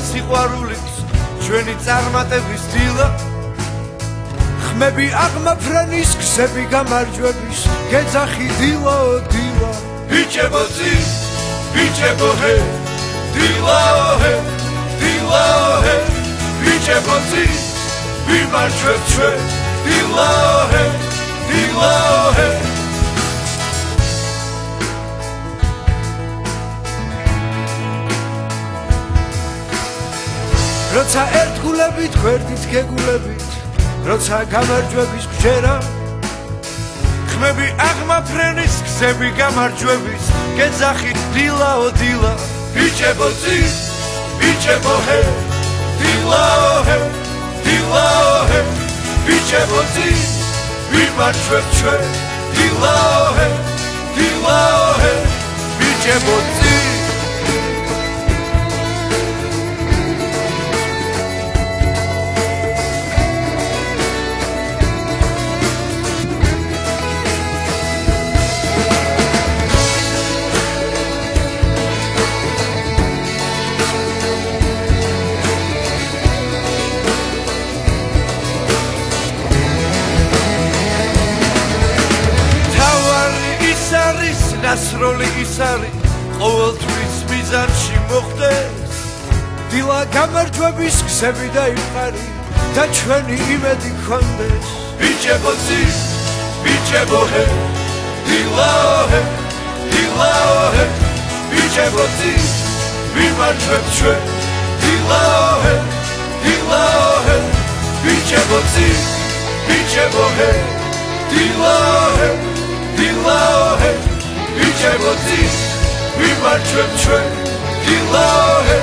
სიყვარულით ჩვენი წარმატების დილა ხმები აღმაფრენის გზები გამარჯვების გეძახი დილაო დილა ბიჭებო წინ ბიჭებო ჰე დილაო ჰე დილაო ჰე ბიჭებო წინ ვიმარჯვებ ჩვენ დილაო ჰე დილაო ჰე როცა ერთგულებით გვერდით გეგულებით როცა გამარჯვების გჯერა ხმები აღმაფრენის გზები გამარჯვების გეძახი დილაო დილა ბიჭებო წინ ბიჭებო ჰე დილაო ჰე დილაო ჰე ბიჭებო წინ ვიმარჯვებ ჩვენ დილაო ჰე დილაო ჰე ბიჭებო წინ ნასროლი ის არის ყოველთვის მიზანში მოხდეს დილა გამარჯვების გზები დაიფარი და ჩვენი იმედი გქონდეს ბიჭებო წინ ბიჭებო ჰე დილაო ჰე დილაო ჰე ბიჭებო წინ ვიმარჯვებ ჩვენ დილაო ჰე დილაო ჰე ბიჭებო წინ ბიჭებო ჰე დილაო ჰე დილაო ჰე ბიჭებო წინ ვიმარჯვებ ჩვენ დილაო ჰე